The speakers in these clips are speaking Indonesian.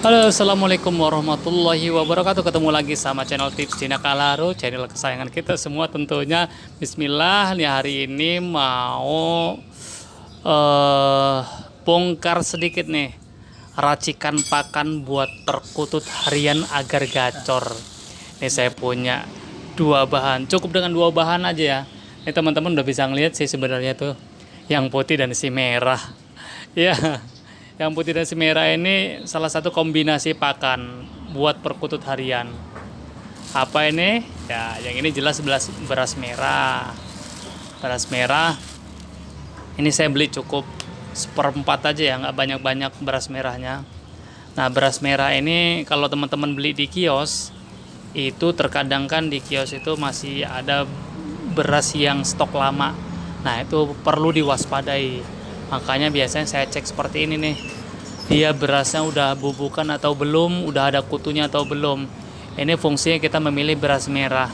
Halo, assalamualaikum warahmatullahi wabarakatuh. Ketemu lagi sama channel Tips Cina Kalaro, channel kesayangan kita semua tentunya. Bismillah, nih hari ini mau bongkar sedikit nih racikan pakan buat perkutut harian agar gacor. Ini saya punya dua bahan, cukup dengan dua bahan aja ya. Ini teman-teman udah bisa ngeliat sih sebenarnya tuh, yang putih dan si merah. Ya. Yang putih dan si merah ini salah satu kombinasi pakan buat perkutut harian. Apa ini? Ya, yang ini jelas beras merah. Beras merah. Ini saya beli cukup seperempat aja ya, nggak banyak-banyak beras merahnya. Nah, beras merah ini kalau teman-teman beli di kios, itu terkadang kan di kios itu masih ada beras yang stok lama. Nah, itu perlu diwaspadai. Makanya biasanya saya cek seperti ini nih, dia berasnya udah bubukan atau belum, udah ada kutunya atau belum. Ini fungsinya kita memilih beras merah,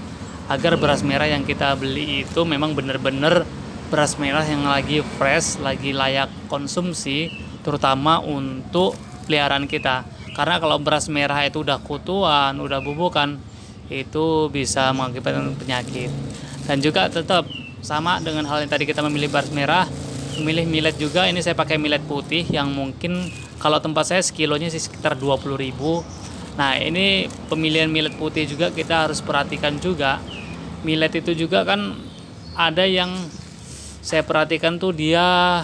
agar beras merah yang kita beli itu memang benar-benar beras merah yang lagi fresh, lagi layak konsumsi, terutama untuk peliharaan kita. Karena kalau beras merah itu udah kutuan, udah bubukan, itu bisa mengakibatkan penyakit. Dan juga tetap sama dengan hal yang tadi kita memilih beras merah, memilih millet juga. Ini saya pakai millet putih yang mungkin kalau tempat saya sekilonya sih sekitar 20.000. Nah, ini pemilihan millet putih juga kita harus perhatikan juga. Millet itu juga kan ada yang saya perhatikan tuh dia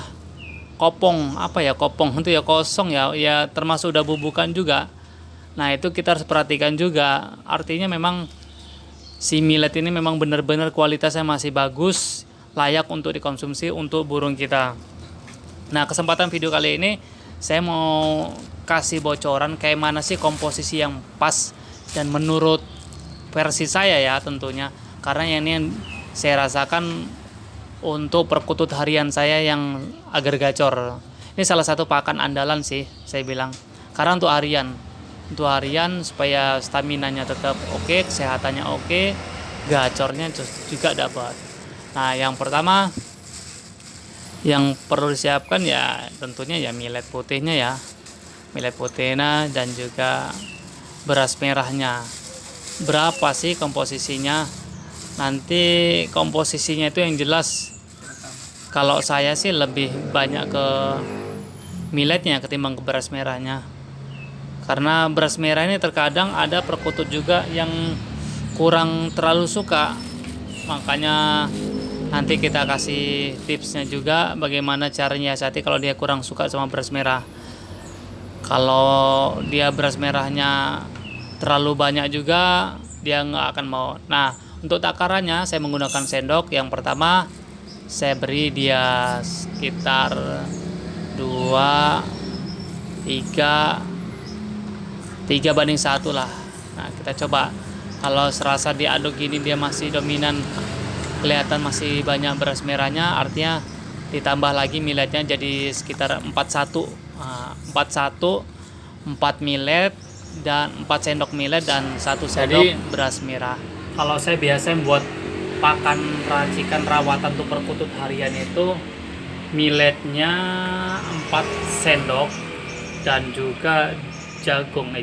kopong, apa ya, kopong itu ya kosong ya termasuk udah bubukan juga. Nah, itu kita harus perhatikan juga. Artinya memang si millet ini memang benar-benar kualitasnya masih bagus, layak untuk dikonsumsi untuk burung kita. Nah, kesempatan video kali ini saya mau kasih bocoran kayak mana sih komposisi yang pas dan menurut versi saya ya tentunya. Karena yang ini yang saya rasakan untuk perkutut harian saya yang agar gacor. Ini salah satu pakan andalan sih saya bilang. Karena untuk harian supaya staminanya tetap oke, kesehatannya oke, gacornya juga dapat. Nah, yang pertama yang perlu disiapkan ya tentunya ya millet putihnya ya. Millet putihnya dan juga beras merahnya. Berapa sih komposisinya? Nanti komposisinya itu yang jelas kalau saya sih lebih banyak ke milletnya ketimbang ke beras merahnya. Karena beras merah ini terkadang ada perkutut juga yang kurang terlalu suka. Makanya nanti kita kasih tipsnya juga bagaimana cara nyiasati kalau dia kurang suka sama beras merah. Kalau dia beras merahnya terlalu banyak juga, dia nggak akan mau. Nah, untuk takarannya saya menggunakan sendok. Yang pertama saya beri dia sekitar 2, 3 banding 1 lah. Nah, kita coba. Kalau serasa diaduk gini dia masih dominan, kelihatan masih banyak beras merahnya, artinya ditambah lagi milletnya jadi sekitar 41. Nah, 4 millet dan 4 sendok millet dan 1 sendok beras merah. Kalau saya biasa buat pakan racikan rawatan untuk perkutut harian itu milletnya 4 sendok dan juga jagung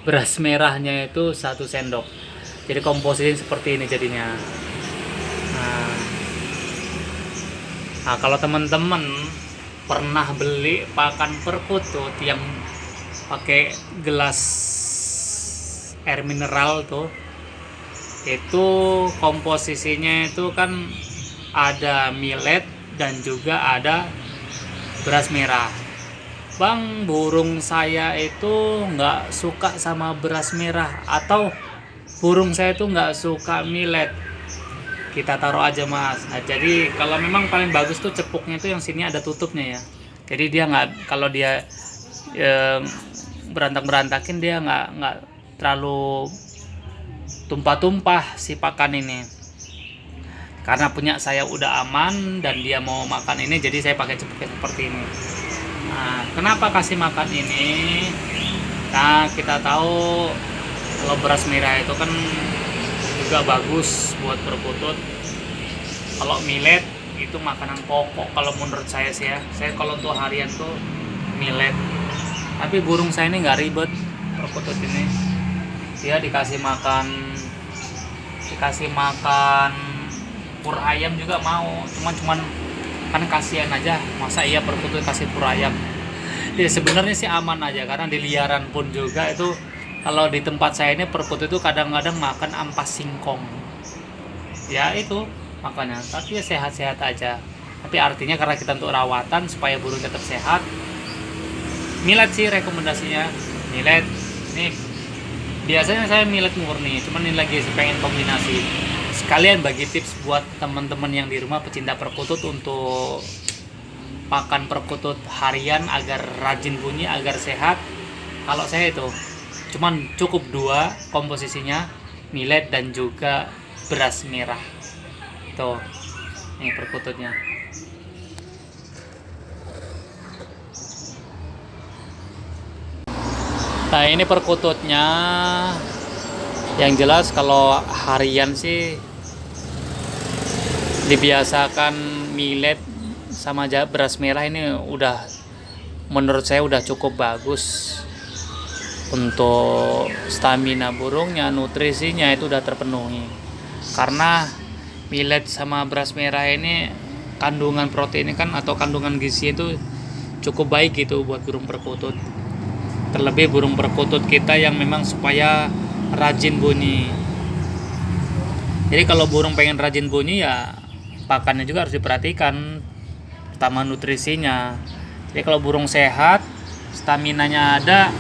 beras merahnya itu 1 sendok. Jadi komposisi seperti ini jadinya. Nah, kalau teman-teman pernah beli pakan perkutut yang pakai gelas air mineral tuh, itu komposisinya itu kan ada millet dan juga ada beras merah. Bang, burung saya itu nggak suka sama beras merah, atau burung saya itu nggak suka millet. Kita taruh aja mas. Nah, jadi kalau memang paling bagus tuh cepuknya tuh yang sini ada tutupnya ya. Jadi dia nggak, kalau dia berantakin dia nggak terlalu tumpah-tumpah si pakan ini. Karena punya saya udah aman dan dia mau makan ini, jadi saya pakai cepuknya seperti ini. Nah, kenapa kasih makan ini? Nah, kita tahu kalau beras merah itu kan juga bagus buat perkutut. Kalau millet itu makanan pokok kalau menurut saya sih ya. Saya kalau untuk harian tuh millet Tapi burung saya ini nggak ribet, perkutut ini. Dia dikasih makan pur ayam juga mau, cuman kan kasihan aja, masa iya perkutut kasih pur ayam. Ya sebenarnya sih aman aja, karena di liaran pun juga itu, kalau di tempat saya ini perkutut itu kadang-kadang makan ampas singkong. Ya itu makanya, tapi ya sehat-sehat aja. Tapi artinya karena kita untuk rawatan supaya burung tetap sehat, millet sih rekomendasinya. Millet ini biasanya saya millet murni, cuman ini lagi pengen kombinasi. Sekalian bagi tips buat teman-teman yang di rumah pecinta perkutut untuk pakan perkutut harian agar rajin bunyi, agar sehat. Kalau saya itu cuman cukup 2 komposisinya, millet dan juga beras merah. Tuh, ini perkututnya. Nah, ini perkututnya. Yang jelas kalau harian sih dibiasakan millet sama beras merah, ini udah, menurut saya udah cukup bagus untuk stamina burungnya, nutrisinya itu udah terpenuhi. Karena millet sama beras merah ini kandungan protein kan atau kandungan gizi itu cukup baik gitu buat burung perkutut. Terlebih burung perkutut kita yang memang supaya rajin bunyi. Jadi kalau burung pengen rajin bunyi ya pakannya juga harus diperhatikan, pertama nutrisinya. Jadi kalau burung sehat, staminanya ada,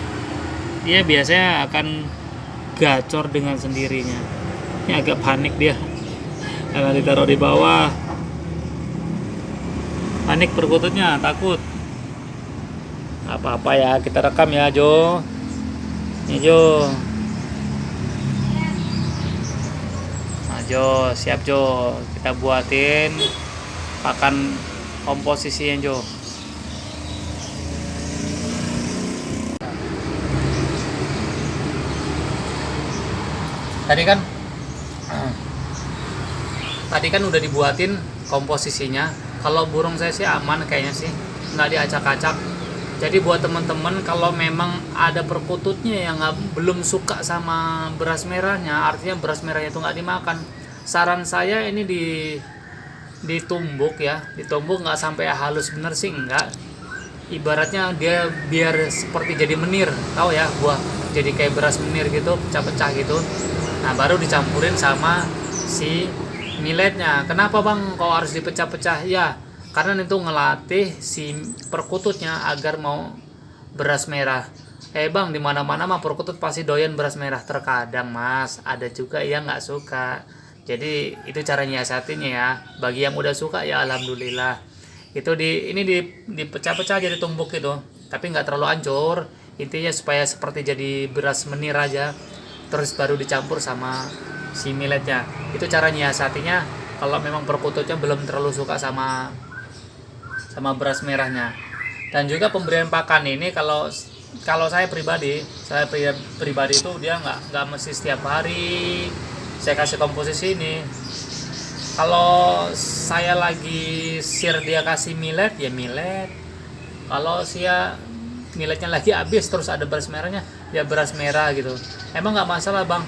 dia biasanya akan gacor dengan sendirinya. Ini agak panik dia karena ditaruh di bawah. Panik perkututnya, takut. Gak apa-apa ya, kita rekam ya Jo. Nih Jo. Nah Jo, siap Jo. Kita buatin pakan komposisinya Jo. Tadi kan udah dibuatin komposisinya. Kalau burung saya sih aman kayaknya sih, nggak diacak-acak. Jadi buat teman-teman kalau memang ada perkututnya yang belum suka sama beras merahnya, artinya beras merahnya itu nggak dimakan, saran saya ini ditumbuk ya, ditumbuk nggak sampai halus bener sih enggak. Ibaratnya dia biar seperti jadi menir, tahu ya, buah jadi kayak beras menir gitu, pecah-pecah gitu. Nah baru dicampurin sama si milletnya. Kenapa bang kok harus dipecah-pecah? Ya karena itu ngelatih si perkututnya agar mau beras merah. Bang, di mana-mana mah perkutut pasti doyan beras merah. Terkadang mas ada juga yang nggak suka. Jadi itu cara nyiasatinnya ya. Bagi yang udah suka ya alhamdulillah. Itu dipecah-pecah jadi tumbuk gitu. Tapi nggak terlalu hancur. Intinya supaya seperti jadi beras menir aja. Terus baru dicampur sama si milletnya. Itu cara nyiasatinya kalau memang perkututnya belum terlalu suka sama beras merahnya. Dan juga pemberian pakan ini kalau saya pribadi itu dia nggak mesti setiap hari saya kasih komposisi ini. Kalau saya lagi share dia kasih millet ya millet. Kalau saya milletnya lagi habis terus ada beras merahnya ya beras merah gitu. Emang nggak masalah bang,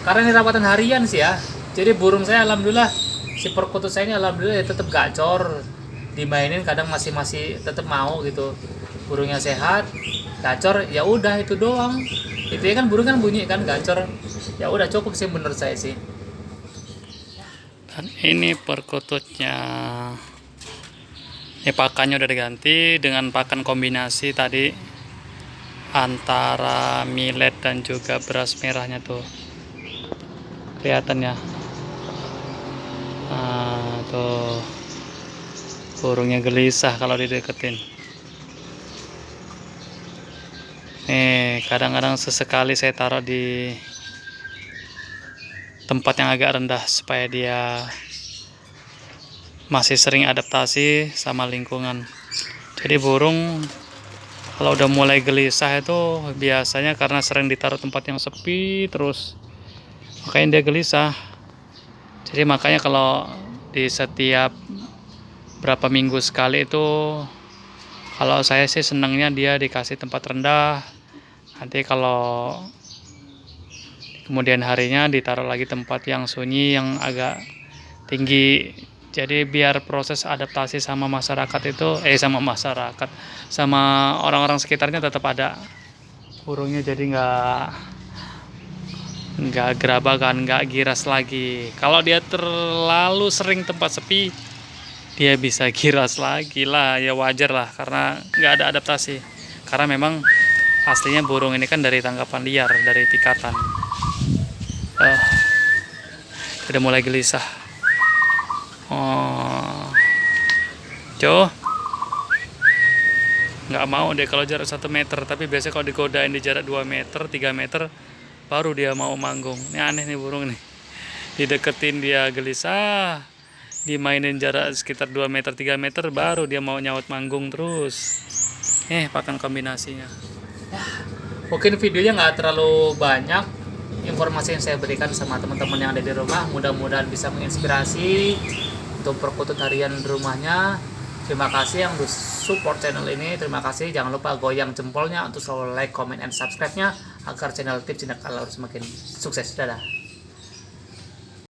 karena ini rawatan harian sih ya. Jadi burung saya alhamdulillah, si perkutut saya ini alhamdulillah ya tetap gacor, dimainin kadang masih tetap mau gitu. Burungnya sehat, gacor, ya udah itu doang. Itu ya kan burung kan bunyi kan gacor, ya udah cukup sih menurut saya sih. Dan ini perkututnya, ini pakannya udah diganti dengan pakan kombinasi tadi antara millet dan juga beras merahnya tuh, kelihatan ya. Nah, tuh burungnya gelisah kalau dideketin. Nih kadang-kadang sesekali saya taruh di tempat yang agak rendah supaya dia masih sering adaptasi sama lingkungan. Jadi burung kalau udah mulai gelisah itu biasanya karena sering ditaruh tempat yang sepi terus, makanya dia gelisah. Jadi makanya kalau di setiap berapa minggu sekali itu Kalau saya sih senangnya dia dikasih tempat rendah, nanti kalau kemudian harinya ditaruh lagi tempat yang sunyi yang agak tinggi. Jadi biar proses adaptasi sama masyarakat itu sama orang-orang sekitarnya tetap ada burungnya, jadi nggak gerabakan, nggak giras lagi. Kalau dia terlalu sering tempat sepi, dia bisa giras lagi lah, ya wajar lah karena nggak ada adaptasi. Karena memang aslinya burung ini kan dari tangkapan liar, dari pikatan. Udah mulai gelisah. Oh, nggak mau deh kalau jarak 1 meter, tapi biasanya kalau digodain di jarak 2 meter 3 meter baru dia mau manggung. Ini aneh nih burung nih, dideketin dia gelisah, dimainin jarak sekitar 2 meter 3 meter baru dia mau nyaut manggung terus. Pakan kombinasinya ya. Mungkin videonya nggak terlalu banyak, informasi yang saya berikan sama teman-teman yang ada di rumah mudah-mudahan bisa menginspirasi untuk perkutut harian di rumahnya. Terima kasih yang udah support channel ini. Terima kasih, jangan lupa goyang jempolnya untuk selalu like, comment, and subscribe-nya agar channel Tips Tindak Alur semakin sukses. Dadah.